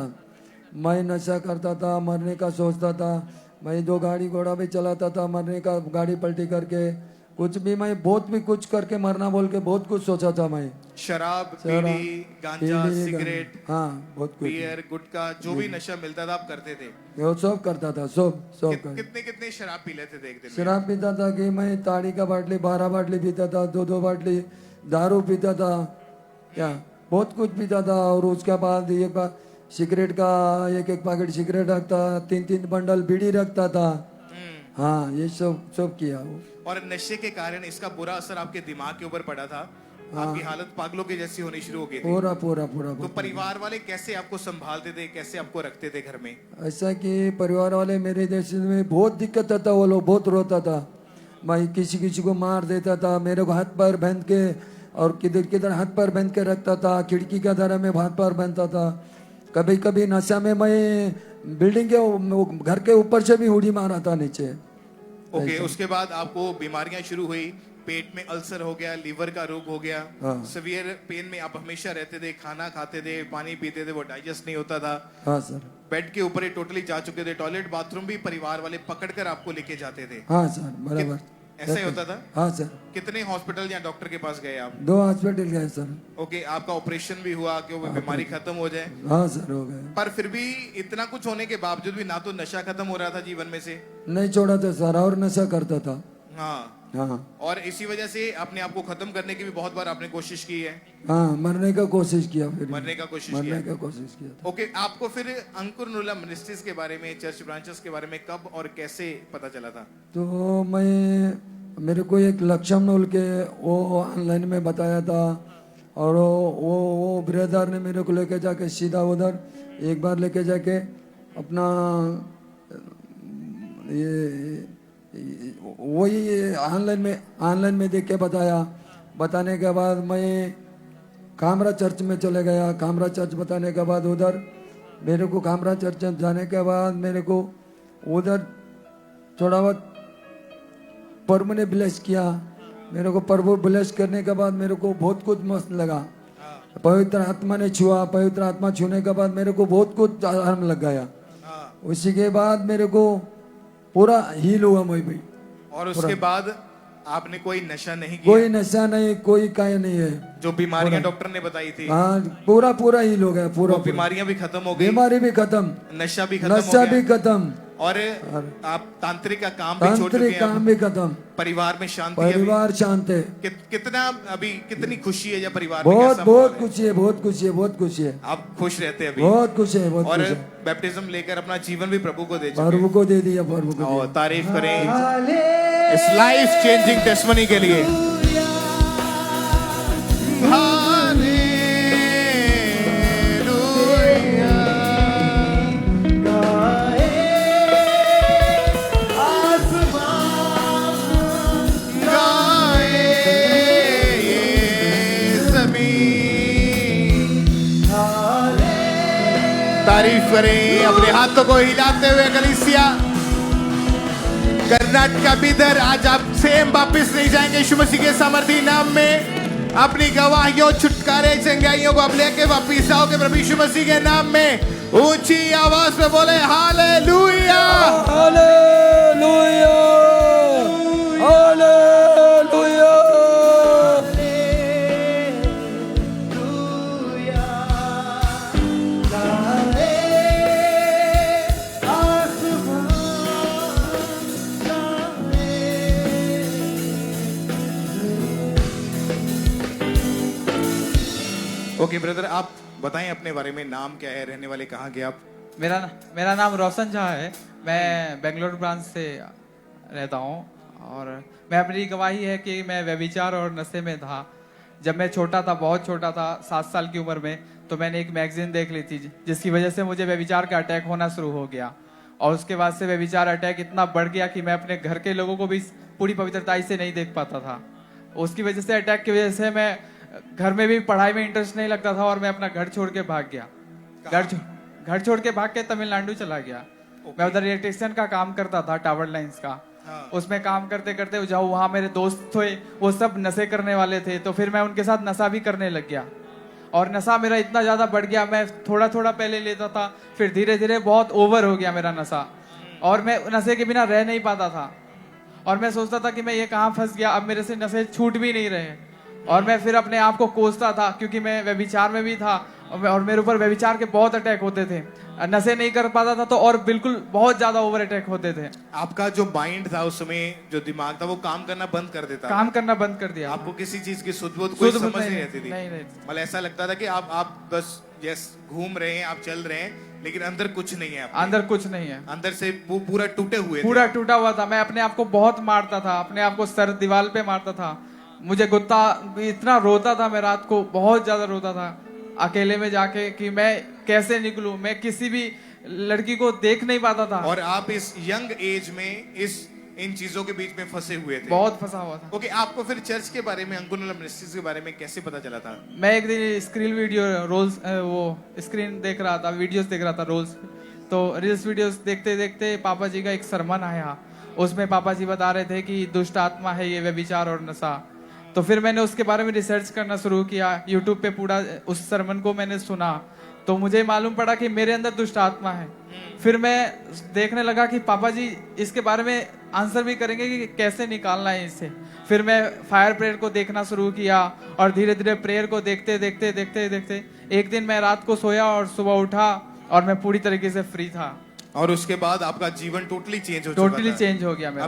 मैं नशा करता था, मरने का सोचता था। मैं 2 गाड़ी घोड़ा भी चलाता था, मरने का, गाड़ी पलटी करके कुछ भी, मैं बहुत भी कुछ करके मरना बोल के बहुत कुछ सोचा था मैं। शराब, बीड़ी, गांजा, सिगरेट, हाँ बहुत कुछ, बियर, गुटखा, जो भी नशा मिलता था आप करते थे? वो सब करता था, सब कर। कितने शराब पी लेते थे एक दिन में? शराब पीता था कि मैं ताड़ी का बाटली 12 बाटली पीता था, 2 बाटली दारू पीता था, क्या बहुत कुछ पीता था। और उसके बाद एक सिगरेट का एक पैकेट सिगरेट रखता, 3 बंडल बीड़ी रखता था। हाँ, ये सब किया वो। और नशे के कारण इसका बुरा असर आपके दिमाग के ऊपर पड़ा था, आपकी हालत पागलों की जैसी होनी शुरू हो गई थी। पूरा पूरा पूरा तो परिवार वाले कैसे आपको संभालते थे, कैसे आपको रखते थे घर में? ऐसा कि परिवार वाले मेरे देश में बहुत दिक्कत आता, वो लोग बहुत रोता था। मैं किसी किसी को मार देता था, मेरे को हाथ पैर बांध के और किधर किधर हाथ पैर बांध के रखता था, खिड़की का दर में हाथ पैर बांधता था। कभी कभी नशा में मैं बिल्डिंग के घर के ऊपर से भी उड़ी मारा था नीचे। ओके, उसके बाद आपको बीमारियां शुरू हुई, पेट में अल्सर हो गया, लीवर का रोग हो गया, हाँ। सीवियर पेन में आप हमेशा रहते थे, खाना खाते थे, पानी पीते थे, वो डाइजेस्ट नहीं होता था, हाँ सर। बेड के ऊपर ही टोटली जा चुके थे, टॉयलेट बाथरूम भी परिवार वाले पकड़कर आपको लेके जाते थे। हाँ सर, बराबर। ऐसा ही होता था? हाँ सर। कितने हॉस्पिटल या डॉक्टर के पास गए आप? 2 हॉस्पिटल गए सर। ओके, आपका ऑपरेशन भी हुआ कि वो बीमारी खत्म हो जाए? हाँ सर, हो गए। पर फिर भी इतना कुछ होने के बावजूद भी ना तो नशा खत्म हो रहा था जीवन में से। नहीं छोड़ा था सर, और नशा करता था। हाँ, हाँ और इसी वजह से अपने आप को खत्म करने की भी बहुत बार आपने कोशिश की है। हाँ, मरने का कोशिश किया, फिर मरने का कोशिश मरने किया। का कोशिश किया था। ओके, आपको फिर अंकुर नुला मिनिस्ट्रीज के बारे में, चर्च ब्रांचेस के बारे में कब और कैसे पता चला था? तो मेरे को एक लक्ष्मण नूल के वो ऑनलाइन में बताया था, और वो ब्रदर ने मेरे को लेके जाके सीधा उधर एक बार लेके जाके अपना ये वही ऑनलाइन में देख के बताने के बाद मैं कामरा चर्च में चले गया। कामरा चर्च बताने के बाद उधर मेरे को कामरा चर्च जाने के बाद मेरे को उधर थोड़ा बहुत प्रभु ने ब्लेस किया। मेरे को प्रभु ब्लेस करने के बाद मेरे को बहुत कुछ मस्त लगा। पवित्र आत्मा ने छुआ, पवित्र आत्मा छूने के बाद मेरे को बहुत कुछ आराम लग गया। उसी के बाद मेरे को पूरा हील हुआ मैं भी। और उसके बाद आपने कोई नशा नहीं किया? कोई नशा नहीं, कोई काय नहीं है। जो बीमारियां डॉक्टर ने बताई थी, हाँ, पूरा हील हो गया। पूरा बीमारियां भी खत्म हो गई, बीमारी भी खत्म, नशा भी खत्म हो नशा गया, भी खत्म, और आप तांत्रिक का काम भी छोड़ चुके तांत्रिक हैं। काम भी खत्म, परिवार में शांति है अभी? परिवार शांत है। कितना अभी कितनी खुशी है या परिवार में? बहुत कैसा बहुत माहौल है? खुशी है, बहुत खुशी है, बहुत खुशी है। आप खुश रहते हैं अभी? बहुत खुश है, बहुत और खुश है। बैप्टिज्म लेकर अपना जीवन भी प्रभु को दे चुके प्रभु हैं। को दे दिया, प्रभु को और दिया। तारीफ करें इस लाइफ चेंजिंग टेस्टमनी के लिए। तारीफ करें अपने हाथों को हिलाते हुए कलीसिया। कर्नाटक बिदर, आज आप सेम वापिस नहीं जाएंगे। यीशु मसीह के सामर्थी नाम में अपनी गवाहियों, छुटकारे, चंगाइयों को आप लेके वापिस आओगे प्रभु यीशु मसीह के नाम में। ऊंची आवाज में बोले hallelujah, hallelujah, hallelujah. Okay brother, आप बताएं अपने बारे में। नाम क्या है, रहने वाले कहाँ के आप? मेरा नाम रोशन झा है। मैं बेंगलोर ब्रांच से रहता हूँ, और मैं अपनी गवाही है कि मैं व्यभिचार और नशे में था। जब मैं छोटा था, बहुत छोटा था, 7 साल की उम्र में, तो मैंने एक मैगजीन देख ली थी जिसकी वजह से मुझे व्यभिचार का अटैक होना शुरू हो गया। और उसके बाद से व्यभिचार अटैक इतना बढ़ गया कि मैं अपने घर के लोगों को भी पूरी पवित्रताई से नहीं देख पाता था। उसकी वजह से, अटैक की वजह से, मैं घर में भी पढ़ाई में इंटरेस्ट नहीं लगता था, और मैं अपना घर छोड़ के भाग गया। घर छोड़ के भाग के तमिलनाडु चला गया। मैं उधर इलेक्ट्रिशियन का काम करता था, टावर लाइंस का। उसमें काम करते करते जाओ, वहां मेरे दोस्त थे, वो सब नशे करने वाले थे, तो फिर मैं उनके साथ नशा भी करने लग गया। और नशा मेरा इतना ज्यादा बढ़ गया, मैं थोड़ा थोड़ा पहले लेता था, फिर धीरे धीरे बहुत ओवर हो गया मेरा नशा, और मैं नशे के बिना रह नहीं पाता था। और मैं सोचता था कि मैं ये कहाँ फंस गया, अब मेरे से नशे छूट भी नहीं रहे। और मैं फिर अपने आप को कोसता था, क्योंकि मैं व्यभिचार में भी था, और मेरे ऊपर व्यभिचार के बहुत अटैक होते थे। नशे नहीं कर पाता था तो और बिल्कुल बहुत ज्यादा ओवर अटैक होते थे। आपका जो माइंड था उस समय, जो दिमाग था, वो काम करना बंद कर देता? काम करना बंद कर दिया। आपको किसी चीज की सुध-बुध कोई समझ नहीं रहती थी? नहीं। मतलब ऐसा लगता था कि आप बस यस घूम रहे हैं, आप चल रहे हैं, लेकिन अंदर कुछ नहीं है। अंदर कुछ नहीं है, अंदर से पूरा टूटे हुए थे। पूरा टूटा हुआ था। मैं अपने आप को बहुत मारता था, अपने आप को सर दीवार पे मारता था, मुझे गुस्सा, इतना रोता था मैं रात को, बहुत ज्यादा रोता था अकेले में जाके कि मैं कैसे निकलूं। मैं किसी भी लड़की को देख नहीं पाता था। और आप इस यंग एज में इन चीजों के बीच में फंसे हुए थे। बहुत फंसा हुआ था। ओके, आपको फिर चर्च के बारे में, अंकुर मिनिस्ट्रीज के बारे में कैसे पता चला था? मैं एक दिन स्क्रीन वीडियो रोल्स वो स्क्रीन देख रहा था, वीडियोस देख रहा था रोल्स। तो रील्स वीडियोस देखते देखते पापा जी का एक सरमन आया। उसमें पापा जी बता रहे थे कि दुष्ट आत्मा है ये, व्यभिचार और नशा। तो फिर मैंने उसके बारे में रिसर्च करना शुरू किया। यूट्यूब पे पूरा उस सरमन को मैंने सुना, तो मुझे मालूम पड़ा कि मेरे अंदर दुष्ट आत्मा है। फिर मैं देखने लगा कि पापा जी इसके बारे में आंसर भी करेंगे कि कैसे निकालना है इससे। फिर मैं फायर प्रेयर को देखना शुरू किया और धीरे धीरे प्रेयर को देखते देखते देखते देखते एक दिन मैं रात को सोया और सुबह उठा और मैं पूरी तरीके से फ्री था। और उसके बाद आपका जीवन टोटली चेंज हो चुका था। टोटली चेंज हो गया मेरा।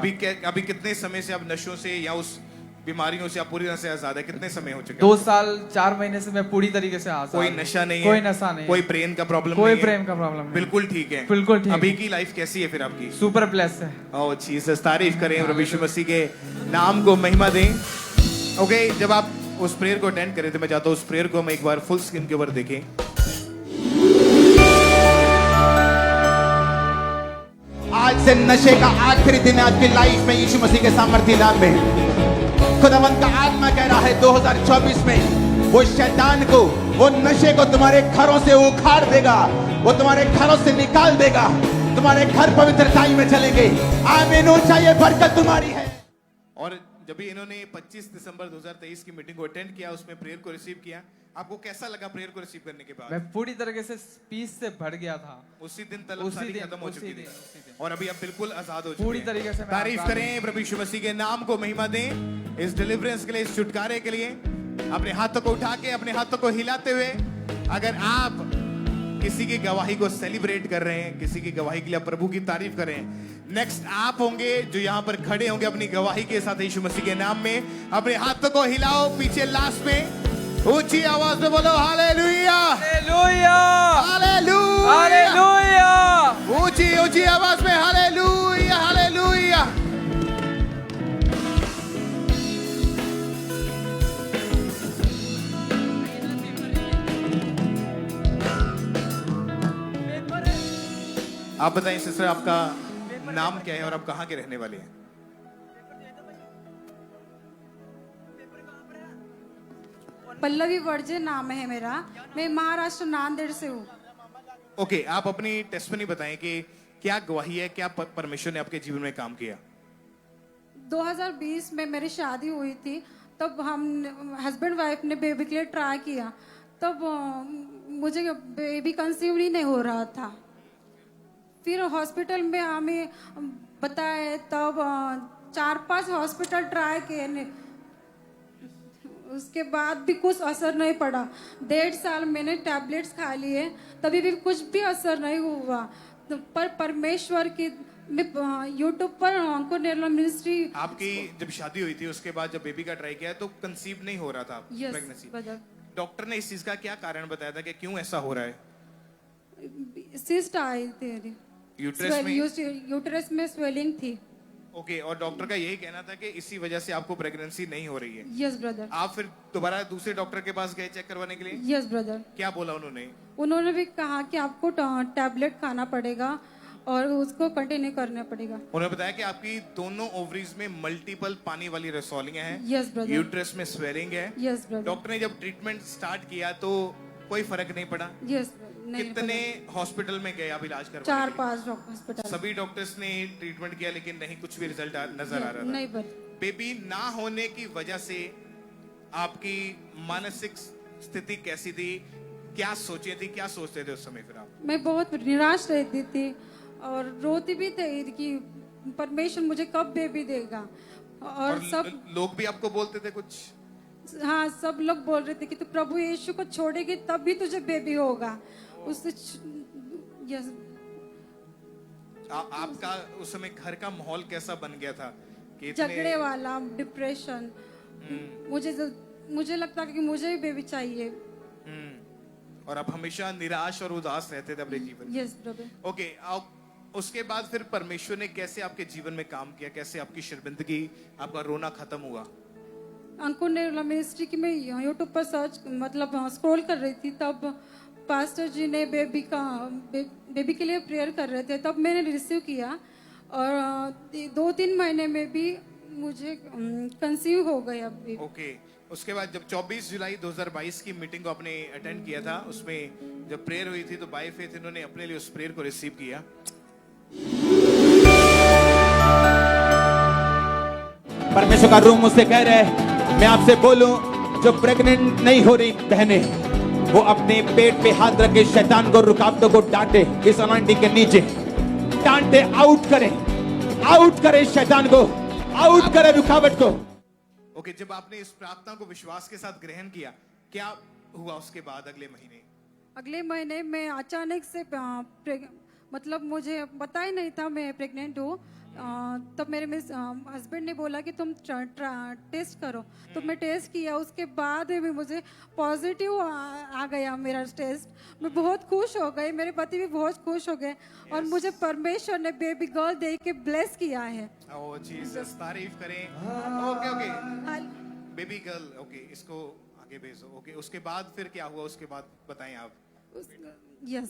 अभी कितने समय से आप नशों से या उस बीमारियों से आप पूरी तरह से आजाद है? कितने समय हो चुके? 2 साल 4 महीने से मैं पूरी तरीके से आजाद। कोई नशा नहीं है? कोई नशा नहीं, कोई प्रेम का प्रॉब्लम कोई नहीं है? प्रेम का प्रॉब्लम नहीं। बिल्कुल ठीक है, बिल्कुल ठीक। अभी की लाइफ कैसी है फिर आपकी? सुपर ब्लेस है। ओह जीसस, तारीफ करें प्रभु यीशु मसीह के नाम को महिमा दें। ओके, जब आप उस प्रेयर को अटेंड करें तो मैं चाहता हूँ उस प्रेयर को हम एक बार फुल स्क्रीन के ऊपर देखें। आज से नशे का आखिरी दिन है आपकी लाइफ में, यीशु मसीह के सामर्थ्य नाम में। खुदावंद का आत्मा कह रहा है 2024 में वो शैतान को, वो नशे को तुम्हारे घरों से उखाड़ देगा, वो तुम्हारे घरों से निकाल देगा, तुम्हारे घर पवित्रताई में चलेंगे। आमीन। ऊंचा ये बरकत तुम्हारी है। और जब भी इन्होंने 25 दिसंबर 2023 की मीटिंग को अटेंड किया, उसमें प्रेयर को रिसीव किया, आपको कैसा लगा प्रेयर को रिसीव करने के बाद? मैं पूरी तरीके से पीस से भर गया था। उसी दिन तलब सारी खत्म हो चुकी थी और अभी आप बिल्कुल आजाद हो चुके पूरी हैं। तरीके से मैं तारीफ आजाद करें प्रभु यीशु मसीह के नाम को महिमा दें। इस डिलीवरेंस के लिए, इस छुटकारे के लिए अपने हाथों को उठा के, अपने हाथों को हिलाते हुए, अगर आप किसी की गवाही को सेलिब्रेट कर रहे हैं, किसी की गवाही के लिए आप प्रभु की तारीफ कर रहे हैं, नेक्स्ट आप होंगे जो यहाँ पर खड़े होंगे अपनी गवाही के साथ यीशु मसीह के नाम में। अपने हाथों को हिलाओ, पीछे लास्ट में ऊंची आवाज में बोलो हालेलुया, हालेलुया, हालेलुया, हालेलुया। ऊंची ऊंची आवाज में हालेलुया, हालेलुया। आप बताइए सिस्टर, आपका नाम क्या है और आप कहाँ के रहने वाले हैं? पल्लवी वर्जे नाम है मेरा। मैं महाराष्ट्र नांदेड़ से हूँ। ओके, आप अपनी टेस्टमनी बताएं कि क्या गवाही है, क्या परमेश्वर ने आपके जीवन में काम किया? 2020 में मेरी शादी हुई थी, तब हम हस्बैंड वाइफ ने बेबी के लिए ट्राई किया। तब मुझे बेबी कंसीव नहीं हो रहा था। फिर हॉस्पिटल में हमें बताए, तब 4-5 हॉस्पिटल ट्राई किए, उसके बाद भी कुछ असर नहीं पड़ा। 1.5 साल मैंने टैबलेट्स खा लिए, तभी भी कुछ भी असर नहीं हुआ। तो पर परमेश्वर की यूट्यूब पर अंकुर निर्मल मिनिस्ट्री। आपकी जब शादी हुई थी उसके बाद जब बेबी का ट्राई किया तो कंसीव नहीं हो रहा था, प्रेगनेंसी। डॉक्टर ने इस चीज का क्या कारण बताया था कि क्यों ऐसा हो रहा है? सिस्ट आई थी यूट्रस में स्वेलिंग थी। ओके, और डॉक्टर का यही कहना था कि इसी वजह से आपको प्रेगनेंसी नहीं हो रही है। Yes brother. आप फिर दोबारा दूसरे डॉक्टर के पास गए चेक करवाने के लिए? Yes brother. क्या बोला उन्होंने? उन्होंने भी कहा कि आपको टैबलेट खाना पड़ेगा और उसको कंटिन्यू करना पड़ेगा। उन्होंने बताया कि आपकी दोनों ओवरीज में मल्टीपल पानी वाली रसौलियां हैं। Yes brother. यूट्रस में स्वेलिंग है। Yes brother. डॉक्टर ने जब ट्रीटमेंट स्टार्ट किया तो कोई फर्क नहीं पड़ा? यस। कितने हॉस्पिटल में गए आप इलाज करवाने? 4-5 हॉस्पिटल। सभी डॉक्टर्स ने ट्रीटमेंट किया लेकिन नहीं, कुछ भी रिजल्ट नजर आ रहा था। नहीं। बेबी ना होने की वजह से आपकी मानसिक स्थिति कैसी थी? क्या सोची थी, क्या सोचते थे उस समय फिर आप? मैं बहुत निराश रहती थी और रोती भी थी कि परमेश्वर मुझे कब बेबी देगा। और सब लोग भी आपको बोलते थे कुछ? हाँ, सब लोग बोल रहे थे कि तू प्रभु यीशु को छोड़ेगी तब भी तुझे बेबी होगा। उससे यस। आपका उस समय घर का माहौल कैसा बन गया था? कि झगड़े वाला, डिप्रेशन। मुझे लगता कि मुझे भी बेबी चाहिए। और आप हमेशा निराश और उदास रहते थे अपने जीवन में। Yes brother. ओके, उसके बाद फिर परमेश्वर ने कैसे आपके जीवन में काम किया? कैसे आपकी शर्मिंदगी, आपका रोना खत्म हुआ? अंकुर निर्मला मिनिस्ट्री की मैं यूट्यूब पर सर्च मतलब स्क्रॉल कर रही थी, तब पास्टर जी ने बेबी के लिए प्रेयर कर रहे थे, तब मैंने रिसीव किया और 2-3 महीने में भी मुझे कंसीव हो गया बेबी। ओके, उसके बाद जब 24 जुलाई 2022 की मीटिंग को आपने अटेंड किया था, उसमें जब प्रेयर हुई थी तो बाय फेथ इन्होंने अपने लिए उस प्रेयर को रिसीव किया। परमेश्वर का रूम मुझसे कह रहा है मैं आपसे बोलूं, जो प्रेग्नेंट नहीं हो रही बहनें, वो अपने पेट पे हाथ रख के शैतान को, रुकावटों को डांटे, इस अनॉइंटिंग के नीचे डांटे, आउट करें शैतान को, आउट करें रुकावट को। ओके, जब आपने इस प्रार्थना को विश्वास के साथ ग्रहण किया, क्या हुआ उसके बाद अगले महीने? मैं अचानक से मतलब मुझे पता ही नहीं था मैं प्रेग्नेंट हूँ। तब मेरे हस्बैंड ने बोला कि तुम टेस्ट करो, तो मैं टेस्ट किया, उसके बाद भी मुझे पॉजिटिव आ गया मेरा टेस्ट। मैं बहुत खुश हो गई, मेरे पति भी बहुत खुश हो गए और मुझे परमेश्वर ने बेबी गर्ल दे के ब्लेस किया है। ओह जीसस, तारीफ करें। ओके, बेबी गर्ल, ओके, इसको आगे भेजो। ओके, उसके बाद फिर क्या हुआ? उसके बाद बताएं आप। यस,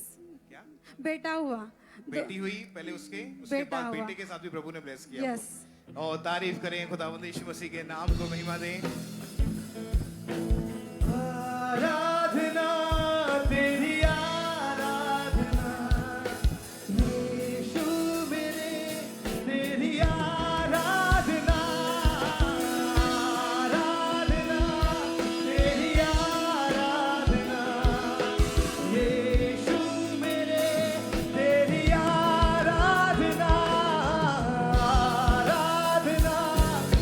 क्या बेटा हुआ, बेटी हुई पहले, उसके बेटा बाद हुआ। बेटे के साथ भी प्रभु ने ब्लेस किया। यस। और तारीफ करें खुदावंद यीशु मसीह के नाम को महिमा दें। आराधना तेरी, आराधना यीशु मेरे, तेरी आराधना, आराधना तेरी, आराधना यीशु मेरे, तेरी आराधना, आराधना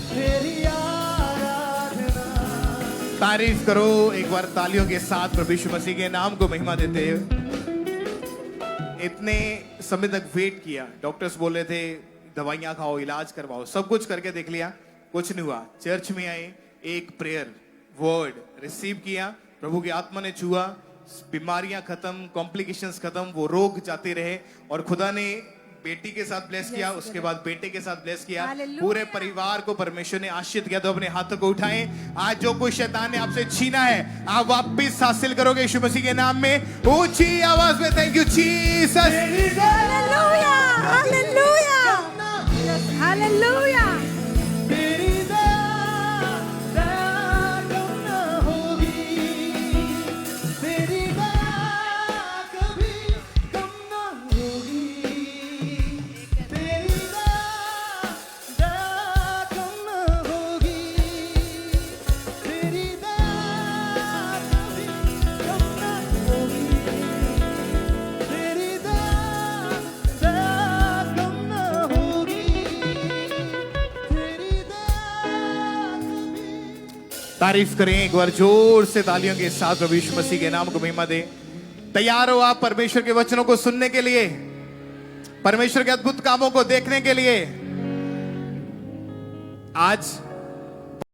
तेरी, आराधना। तारीफ करो एक बार तालियों के साथ प्रभु यीशु मसीह के नाम को महिमा देते हुए। इतने समय तक वेट किया, डॉक्टर्स बोल रहे थे दवाइयां खाओ, इलाज करवाओ, सब कुछ करके देख लिया, कुछ नहीं हुआ। चर्च में आए, एक प्रेयर वर्ड रिसीव किया, प्रभु की आत्मा ने छुआ, बीमारियां खत्म, कॉम्प्लिकेशंस खत्म, वो रोग जाते रहे और खुदा ने बेटी के साथ ब्लेस किया, उसके बाद बेटे के साथ ब्लेस किया, पूरे परिवार को परमेश्वर ने आशीष किया। तो अपने हाथों को उठाएं। आज जो कोई शैतान ने आपसे छीना है, आप वापस हासिल करोगे यीशु मसीह के नाम में। ऊंची आवाज में thank you Jesus, hallelujah, hallelujah, hallelujah. तेरी दया कम न होगी, तेरी दया कभी कम न होगी, तेरी दया कम न होगी, तेरी दया कभी कम न होगी, तेरी दया कम न होगी, तेरी दया कभी। तारीफ करें एक बार जोर से तालियों के साथ प्रभु यीशु मसीह के नाम को महिमा दें। तैयार हो आप परमेश्वर के वचनों को सुनने के लिए, परमेश्वर के अद्भुत कामों को देखने के लिए? आज